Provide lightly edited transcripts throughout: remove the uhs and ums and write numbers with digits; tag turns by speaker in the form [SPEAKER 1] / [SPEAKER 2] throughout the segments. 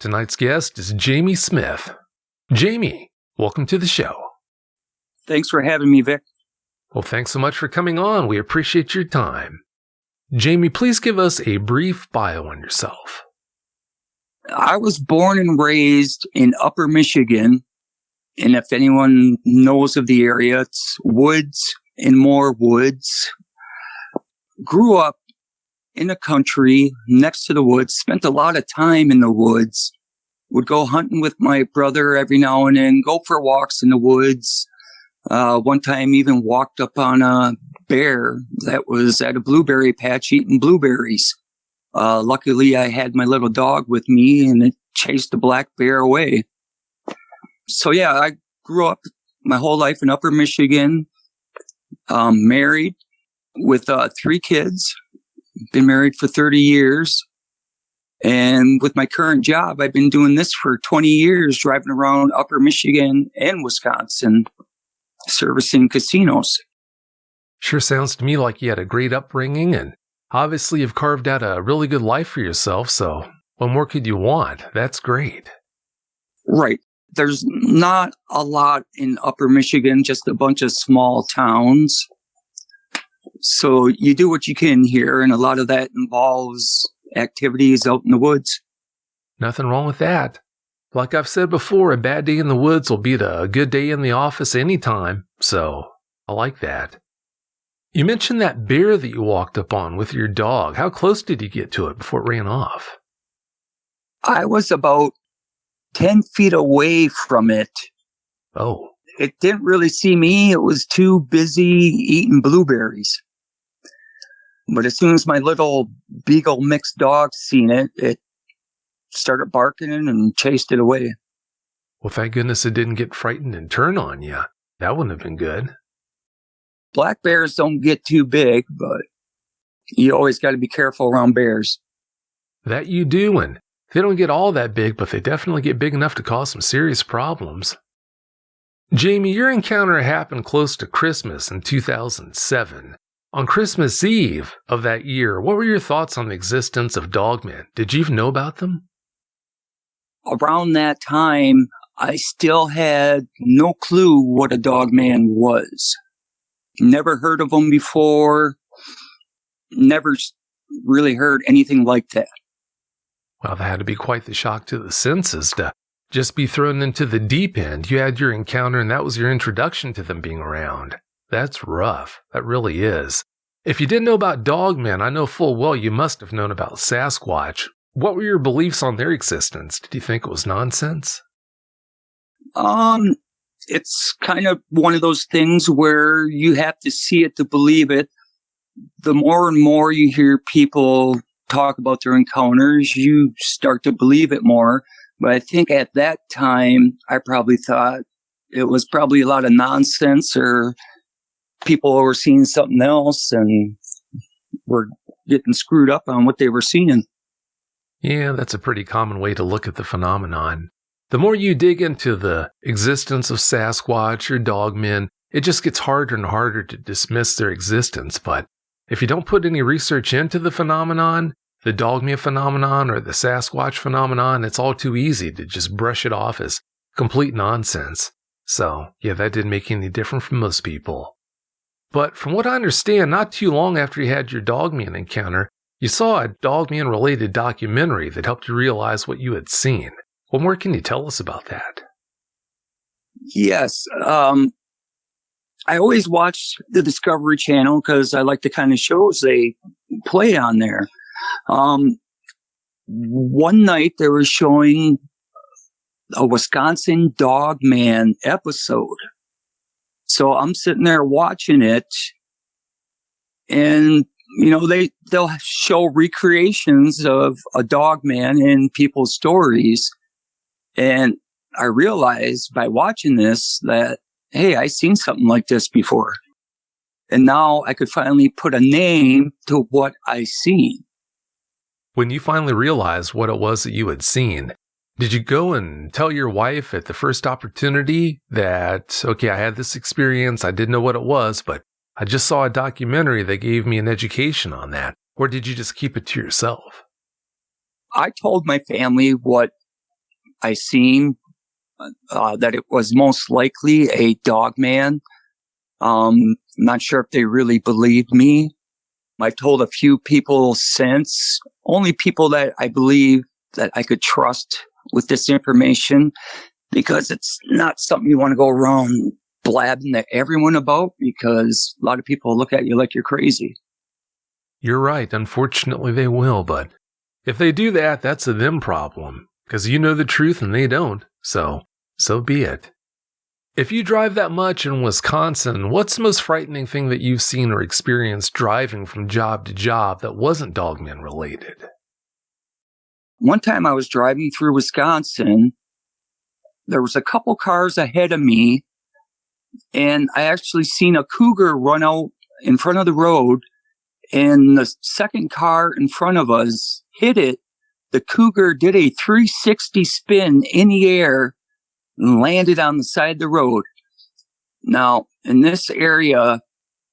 [SPEAKER 1] Tonight's guest is Jaime Smith. Jaime, welcome to the show.
[SPEAKER 2] Thanks for having me, Vic.
[SPEAKER 1] Well, thanks so much for coming on. We appreciate your time. Jaime, please give us a brief bio on yourself.
[SPEAKER 2] I was born and raised in Upper Michigan, and if anyone knows of the area, it's woods and more woods. Grew up in the country next to the woods, spent a lot of time in the woods, would go hunting with my brother every now and then, go for walks in the woods. One time even walked up on a bear that was at a blueberry patch eating blueberries. Luckily, I had my little dog with me, and it chased the black bear away. So yeah, I grew up my whole life in Upper Michigan, married with 3 kids. Been married for 30 years. And with my current job, I've been doing this for 20 years, driving around Upper Michigan and Wisconsin, servicing casinos.
[SPEAKER 1] Sure sounds to me like you had a great upbringing, and obviously you've carved out a really good life for yourself, so what more could you want? That's great.
[SPEAKER 2] Right. There's not a lot in Upper Michigan, just a bunch of small towns. So you do what you can here, and a lot of that involves activities out in the woods.
[SPEAKER 1] Nothing wrong with that. Like I've said before, a bad day in the woods will beat a good day in the office anytime, so I like that. You mentioned that bear that you walked up on with your dog. How close did you get to it before it ran off?
[SPEAKER 2] I was about 10 feet away from it.
[SPEAKER 1] Oh.
[SPEAKER 2] It didn't really see me. It was too busy eating blueberries. But as soon as my little beagle mixed dog seen it, it started barking and chased it away.
[SPEAKER 1] Well, thank goodness it didn't get frightened and turn on you. That wouldn't have been good.
[SPEAKER 2] Black bears don't get too big, but you always got to be careful around bears.
[SPEAKER 1] That you do, and they don't get all that big, but they definitely get big enough to cause some serious problems. Jaime, your encounter happened close to Christmas in 2007. On Christmas Eve of that year, what were your thoughts on the existence of Dogman? Did you even know about them?
[SPEAKER 2] Around that time, I still had no clue what a Dogman was. Never heard of them before. Never really heard anything like that.
[SPEAKER 1] Well, that had to be quite the shock to the senses to just be thrown into the deep end. You had your encounter, and that was your introduction to them being around. That's rough. That really is. If you didn't know about Dogman, I know full well you must have known about Sasquatch. What were your beliefs on their existence? Did you think it was nonsense?
[SPEAKER 2] It's kind of one of those things where you have to see it to believe it. The more and more you hear people talk about their encounters, you start to believe it more. But I think at that time, I probably thought it was probably a lot of nonsense, or people were seeing something else and were getting screwed up on what they were seeing.
[SPEAKER 1] Yeah, that's a pretty common way to look at the phenomenon. The more you dig into the existence of Sasquatch or Dogmen, it just gets harder and harder to dismiss their existence. But if you don't put any research into the phenomenon, the Dogman phenomenon or the Sasquatch phenomenon, it's all too easy to just brush it off as complete nonsense. So, yeah, that didn't make any difference from most people. But from what I understand, not too long after you had your Dogman encounter, you saw a Dogman-related documentary that helped you realize what you had seen. What more can you tell us about that?
[SPEAKER 2] Yes. I always watch the Discovery Channel because I like the kind of shows they play on there. One night they were showing a Wisconsin Dogman episode. So I'm sitting there watching it, and they'll show recreations of a Dogman in people's stories. And I realized by watching this that, hey, I've seen something like this before. And now I could finally put a name to what I seen.
[SPEAKER 1] When you finally realized what it was that you had seen, did you go and tell your wife at the first opportunity that, okay, I had this experience, I didn't know what it was, but I just saw a documentary that gave me an education on that? Or did you just keep it to yourself?
[SPEAKER 2] I told my family what I seen that it was most likely a Dogman. Not sure if they really believed me. I told a few people since, only people that I believe that I could trust with this information, because it's not something you want to go around blabbing to everyone about, because a lot of people look at you like you're crazy.
[SPEAKER 1] You're right. Unfortunately, they will, but if they do that, that's a them problem, because you know the truth and they don't, so be it. If you drive that much in Wisconsin, what's the most frightening thing that you've seen or experienced driving from job to job that wasn't Dogman related?
[SPEAKER 2] One time I was driving through Wisconsin, there was a couple cars ahead of me, and I actually seen a cougar run out in front of the road, and the second car in front of us hit it. The cougar did a 360 spin in the air and landed on the side of the road. Now, in this area,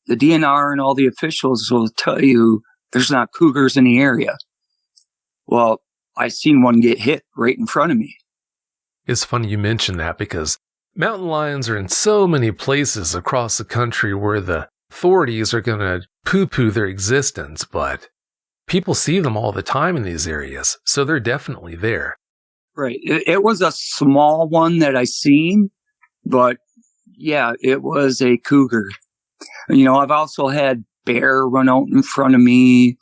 [SPEAKER 2] the DNR and all the officials will tell you there's not cougars in the area. Well, I seen one get hit right in front of me.
[SPEAKER 1] It's funny you mention that, because mountain lions are in so many places across the country where the authorities are going to poo-poo their existence, but people see them all the time in these areas, so they're definitely there.
[SPEAKER 2] Right. It was a small one that I seen, but yeah, it was a cougar. You know, I've also had bear run out in front of me,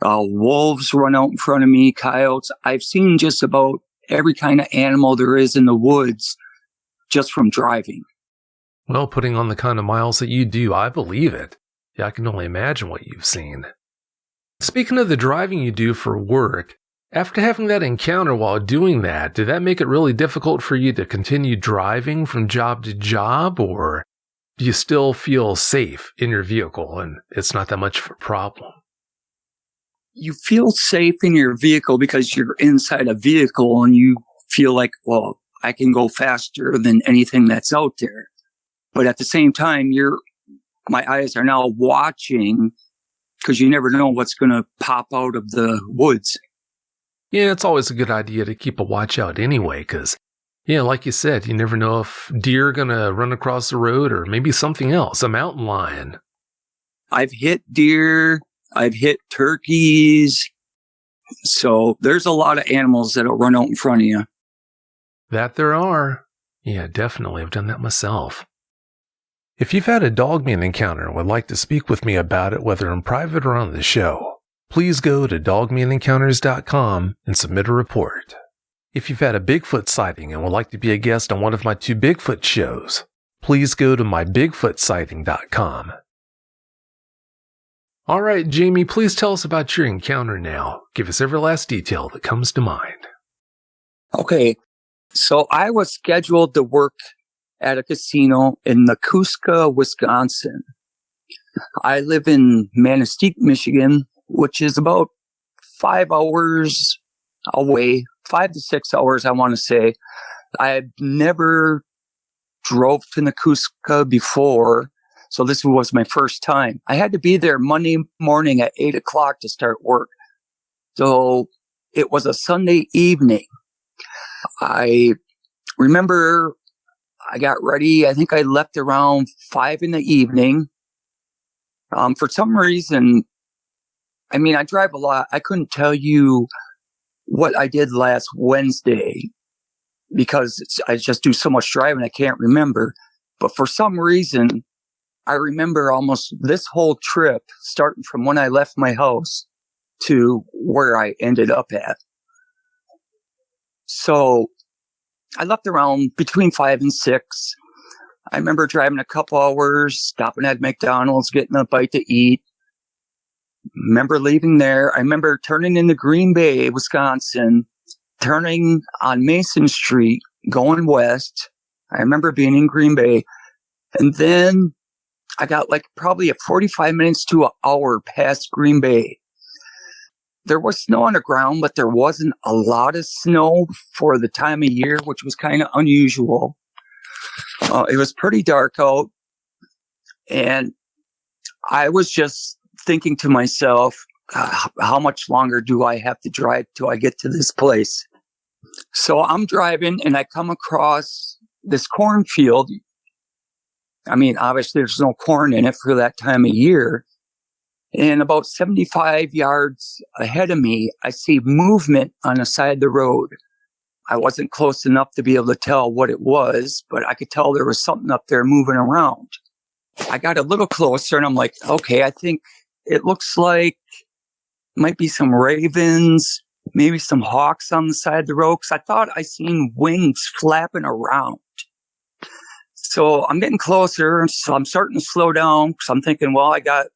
[SPEAKER 2] wolves run out in front of me, coyotes. I've seen just about every kind of animal there is in the woods just from driving.
[SPEAKER 1] Well, putting on the kind of miles that you do, I believe it. Yeah, I can only imagine what you've seen. Speaking of the driving you do for work, after having that encounter while doing that, did that make it really difficult for you to continue driving from job to job, or do you still feel safe in your vehicle and it's not that much of a problem?
[SPEAKER 2] You feel safe in your vehicle because you're inside a vehicle and you feel like, well, I can go faster than anything that's out there. But at the same time, my eyes are now watching, because you never know what's going to pop out of the woods.
[SPEAKER 1] Yeah, it's always a good idea to keep a watch out anyway, because, yeah, like you said, you never know if deer are going to run across the road or maybe something else, a mountain lion.
[SPEAKER 2] I've hit deer. I've hit turkeys. So there's a lot of animals that'll run out in front of you.
[SPEAKER 1] That there are. Yeah, definitely. I've done that myself. If you've had a Dogman encounter and would like to speak with me about it, whether in private or on the show, please go to dogmanencounters.com and submit a report. If you've had a Bigfoot sighting and would like to be a guest on one of my 2 Bigfoot shows, please go to mybigfootsighting.com. All right, Jamie, please tell us about your encounter now. Give us every last detail that comes to mind.
[SPEAKER 2] Okay, so I was scheduled to work at a casino in Nekoosa, Wisconsin. I live in Manistee, Michigan, which is about 5 hours away, 5 to 6 hours, I want to say. I've never drove to Nekoosa before, so this was my first time. I had to be there Monday morning at 8 o'clock to start work. So it was a Sunday evening. I remember I got ready. I think I left around 5 in the evening. For some reason, I mean, I drive a lot. I couldn't tell you what I did last Wednesday because I just do so much driving, I can't remember. But for some reason, I remember almost this whole trip, starting from when I left my house to where I ended up at. So I left around between 5 and 6. I remember driving a couple hours, stopping at McDonald's, getting a bite to eat. Remember leaving there. I remember turning into Green Bay, Wisconsin, turning on Mason Street, going west. I remember being in Green Bay. And then I got like probably a 45 minutes to an hour past Green Bay. There was snow on the ground, but there wasn't a lot of snow for the time of year, which was kind of unusual. It was pretty dark out. And I was just thinking to myself, how much longer do I have to drive till I get to this place? So I'm driving and I come across this cornfield. I mean, obviously there's no corn in it for that time of year. And about 75 yards ahead of me, I see movement on the side of the road. I wasn't close enough to be able to tell what it was, but I could tell there was something up there moving around. I got a little closer and I'm like, okay, I think it looks like might be some ravens, maybe some hawks on the side of the road. Cause I thought I seen wings flapping around. So I'm getting closer. So I'm starting to slow down. Cause I'm thinking, well, I got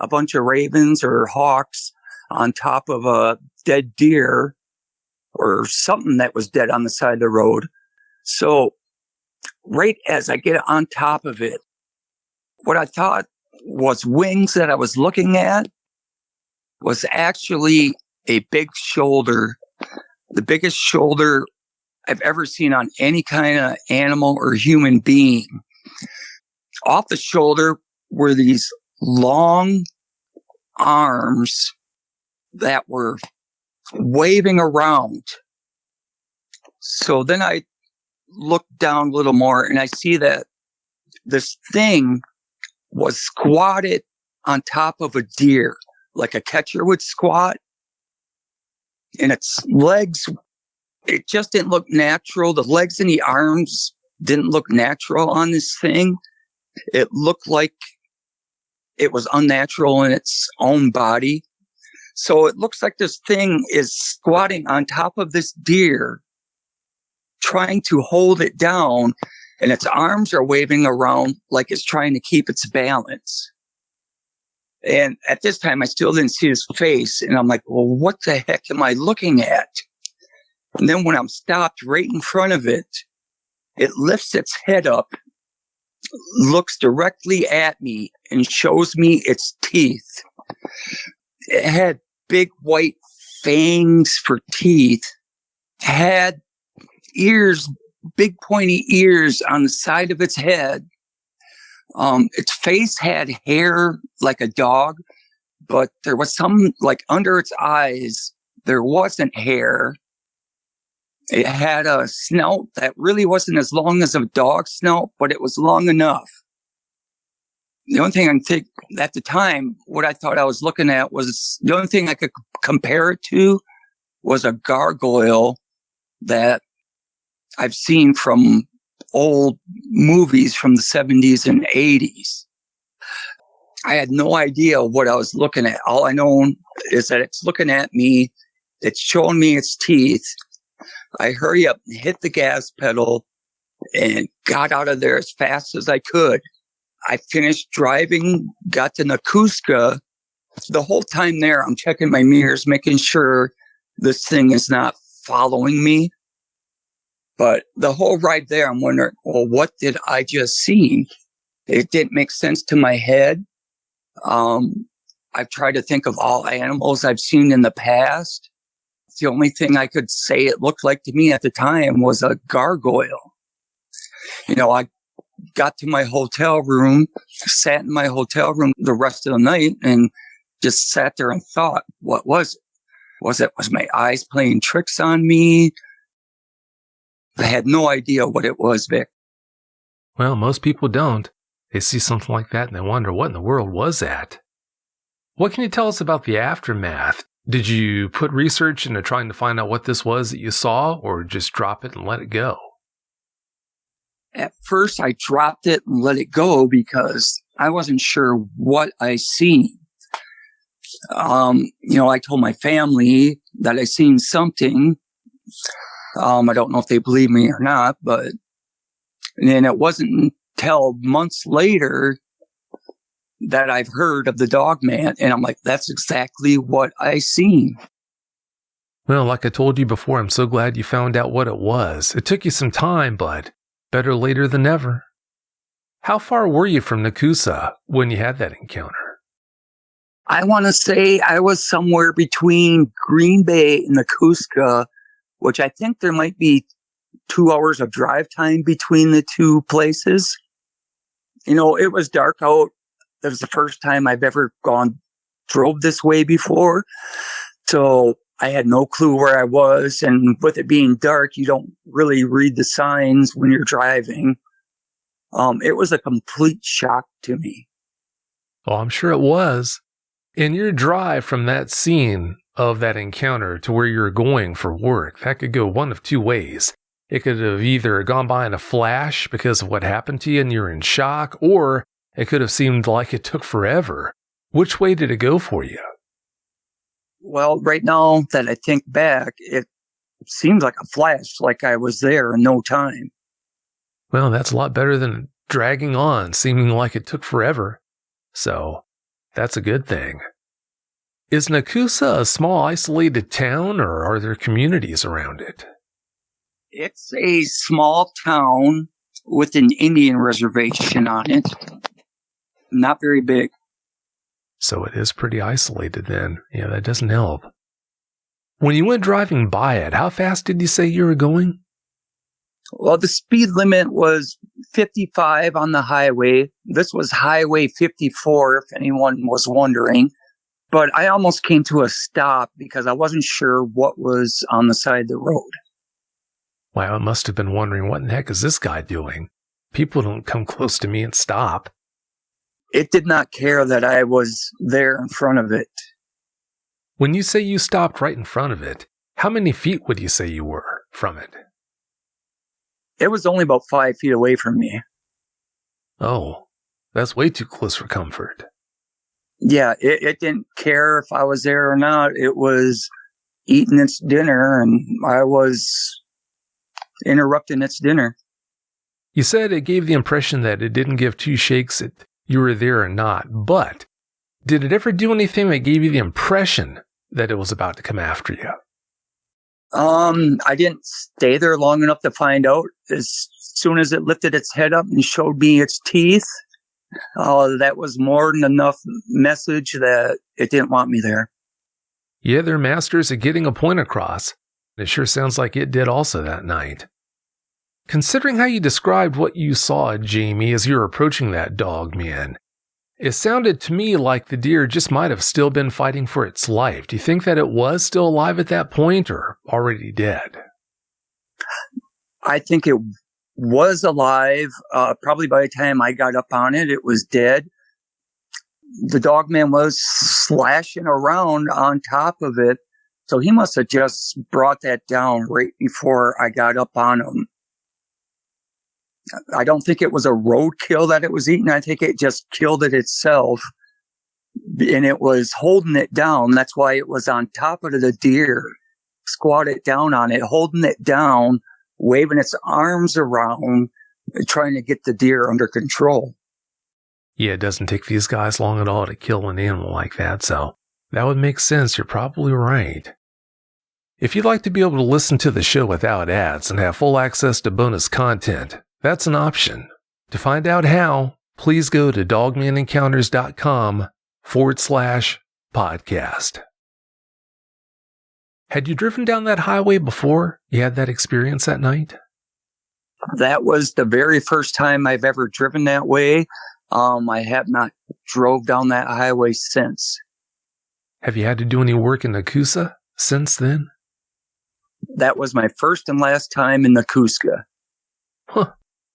[SPEAKER 2] a bunch of ravens or hawks on top of a dead deer or something that was dead on the side of the road. So right as I get on top of it, what I thought was wings that I was looking at was actually a big shoulder, the biggest shoulder I've ever seen on any kind of animal or human being. Off the shoulder were these long arms that were waving around. So then I look down a little more and I see that this thing was squatted on top of a deer, like a catcher would squat. And its legs, it just didn't look natural. The legs and the arms didn't look natural on this thing. It looked like it was unnatural in its own body. So it looks like this thing is squatting on top of this deer, trying to hold it down, and its arms are waving around like it's trying to keep its balance. And at this time, I still didn't see his face. And I'm like, well, what the heck am I looking at? And then when I'm stopped right in front of it, it lifts its head up, looks directly at me, and shows me its teeth. It had big white fangs for teeth, had ears, big pointy ears on the side of its head. Its face had hair like a dog, but there was some, like under its eyes, there wasn't hair. It had a snout that really wasn't as long as a dog's snout, but it was long enough. The only thing I can think at the time, what I thought I was looking at was the only thing I could compare it to was a gargoyle that I've seen from old movies from the 70s and 80s. I had no idea what I was looking at. All I know is that it's looking at me. It's showing me its teeth. I hurry up and hit the gas pedal and got out of there as fast as I could. I finished driving, got to Nekoosa. The whole time there, I'm checking my mirrors, making sure this thing is not following me. But the whole ride there, I'm wondering, well, what did I just see? It didn't make sense to my head. I've tried to think of all animals I've seen in the past. The only thing I could say it looked like to me at the time was a gargoyle. You know, I got to my hotel room, sat in my hotel room the rest of the night and just sat there and thought, what was it? Was my eyes playing tricks on me? I had no idea what it was, Vic.
[SPEAKER 1] Well, most people don't. They see something like that and they wonder, what in the world was that? What can you tell us about the aftermath? Did you put research into trying to find out what this was that you saw, or just drop it and let it go?
[SPEAKER 2] At first, I dropped it and let it go because I wasn't sure what I seen. I told my family that I seen something. I don't know if they believe me or not, but then it wasn't until months later that I've heard of the Dogman, and I'm like, that's exactly what I seen.
[SPEAKER 1] Well, like I told you before, I'm so glad you found out what it was. It took you some time, but better later than never. How far were you from Nekoosa when you had that encounter?
[SPEAKER 2] I want to say I was somewhere between Green Bay and Nekoosa, which I think there might be 2 hours of drive time between the two places. You know, it was dark out. It was the first time I've ever drove this way before. So I had no clue where I was. And with it being dark, you don't really read the signs when you're driving. It was a complete shock to me.
[SPEAKER 1] Oh, I'm sure it was. In your drive from that scene of that encounter to where you're going for work, that could go one of two ways. It could have either gone by in a flash because of what happened to you and you're in shock, or it could have seemed like it took forever. Which way did it go for you?
[SPEAKER 2] Well, right now that I think back, it seems like a flash, like I was there in no time.
[SPEAKER 1] Well, that's a lot better than dragging on, seeming like it took forever. So, that's a good thing. Is Nekoosa a small isolated town, or are there communities around it?
[SPEAKER 2] It's a small town with an Indian reservation on it. Not very big.
[SPEAKER 1] So it is pretty isolated then. Yeah, that doesn't help. When you went driving by it, how fast did you say you were going?
[SPEAKER 2] Well, the speed limit was 55 on the highway. This was Highway 54, if anyone was wondering. But I almost came to a stop because I wasn't sure what was on the side of the road.
[SPEAKER 1] Wow, I must have been wondering, what in the heck is this guy doing? People don't come close to me and stop.
[SPEAKER 2] It did not care that I was there in front of it.
[SPEAKER 1] When you say you stopped right in front of it, how many feet would you say you were from it?
[SPEAKER 2] It was only about 5 feet away from me.
[SPEAKER 1] Oh, that's way too close for comfort.
[SPEAKER 2] Yeah, it didn't care if I was there or not. It was eating its dinner, and I was interrupting its dinner.
[SPEAKER 1] You said it gave the impression that it didn't give two shakes that you were there or not, but did it ever do anything that gave you the impression that it was about to come after you?
[SPEAKER 2] I didn't stay there long enough to find out. As soon as it lifted its head up and showed me its teeth, that was more than enough message that it didn't want me there.
[SPEAKER 1] Yeah, they're masters at getting a point across. It sure sounds like it did also that night. Considering how you described what you saw, Jamie, as you were approaching that Dogman, it sounded to me like the deer just might have still been fighting for its life. Do you think that it was still alive at that point or already dead?
[SPEAKER 2] I think it was alive. Probably by the time I got up on it, it was dead. The Dogman was slashing around on top of it, so he must have just brought that down right before I got up on him. I don't think it was a roadkill that it was eating. I think it just killed it itself, and it was holding it down. That's why it was on top of the deer, squatted down on it, holding it down, waving its arms around, trying to get the deer under control.
[SPEAKER 1] Yeah, it doesn't take these guys long at all to kill an animal like that, so that would make sense. You're probably right. If you'd like to be able to listen to the show without ads and have full access to bonus content, that's an option. To find out how, please go to dogmanencounters.com/podcast. Had you driven down that highway before you had that experience that night?
[SPEAKER 2] That was the very first time I've ever driven that way. I have not drove down that highway since.
[SPEAKER 1] Have you had to do any work in Nekoosa since then?
[SPEAKER 2] That was my first and last time in Nekoosa.
[SPEAKER 1] Huh.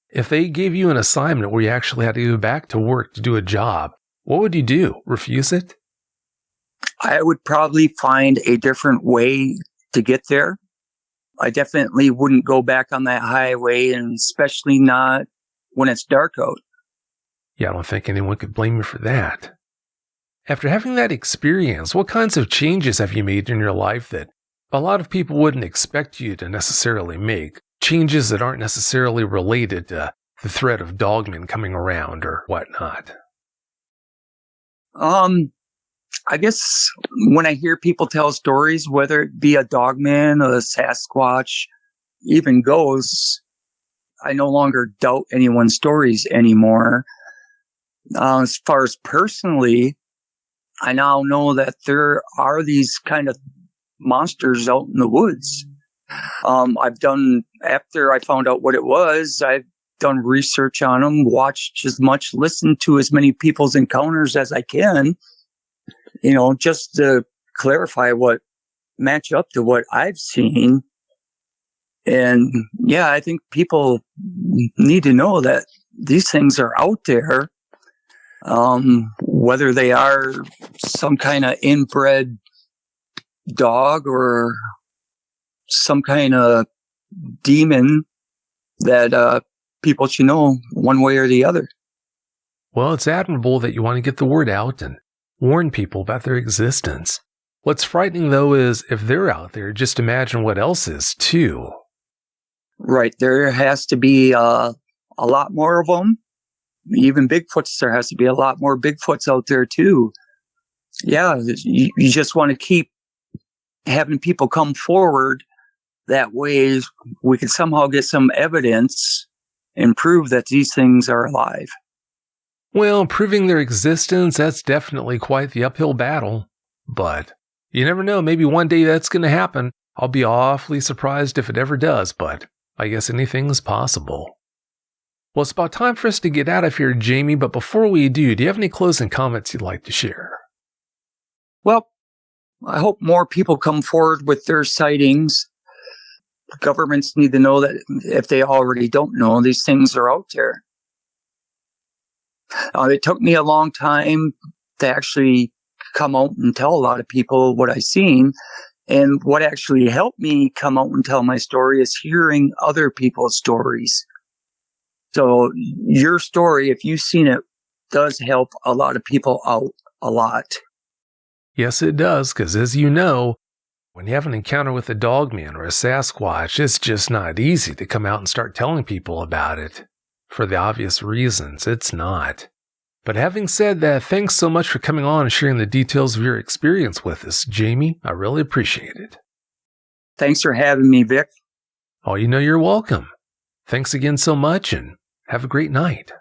[SPEAKER 1] If they gave you an assignment where you actually had to go back to work to do a job, what would you do? Refuse it?
[SPEAKER 2] I would probably find a different way to get there. I definitely wouldn't go back on that highway, and especially not when it's dark out.
[SPEAKER 1] Yeah, I don't think anyone could blame you for that. After having that experience, what kinds of changes have you made in your life that a lot of people wouldn't expect you to necessarily make? Changes that aren't necessarily related to the threat of Dogman coming around or whatnot.
[SPEAKER 2] I guess when I hear people tell stories, whether it be a Dogman or a Sasquatch, even ghosts, I no longer doubt anyone's stories anymore. As far as personally, I now know that there are these kind of monsters out in the woods. After I found out what it was, I've done research on them, watched as much, listened to as many people's encounters as I can, just to clarify what match up to what I've seen. And yeah, I think people need to know that these things are out there, whether they are some kind of inbred dog or some kind of demon, that people should know one way or the other.
[SPEAKER 1] Well, it's admirable that you want to get the word out and warn people about their existence. What's frightening, though, is if they're out there, just imagine what else is, too.
[SPEAKER 2] Right. There has to be a lot more of them. Even Bigfoots, there has to be a lot more Bigfoots out there, too. Yeah, you just want to keep having people come forward. That way we can somehow get some evidence and prove that these things are alive.
[SPEAKER 1] Well, proving their existence, that's definitely quite the uphill battle. But you never know, maybe one day that's going to happen. I'll be awfully surprised if it ever does, but I guess anything's possible. Well, it's about time for us to get out of here, Jamie, but before we do you have any closing comments you'd like to share?
[SPEAKER 2] Well, I hope more people come forward with their sightings. Governments need to know that, if they already don't know, these things are out there. It took me a long time to actually come out and tell a lot of people what I seen. And what actually helped me come out and tell my story is hearing other people's stories. So your story, if you've seen it, does help a lot of people out a lot.
[SPEAKER 1] Yes, it does, because as you know, when you have an encounter with a Dogman or a Sasquatch, it's just not easy to come out and start telling people about it. For the obvious reasons, it's not. But having said that, thanks so much for coming on and sharing the details of your experience with us, Jamie. I really appreciate it.
[SPEAKER 2] Thanks for having me, Vic.
[SPEAKER 1] Oh, you're welcome. Thanks again so much, and have a great night.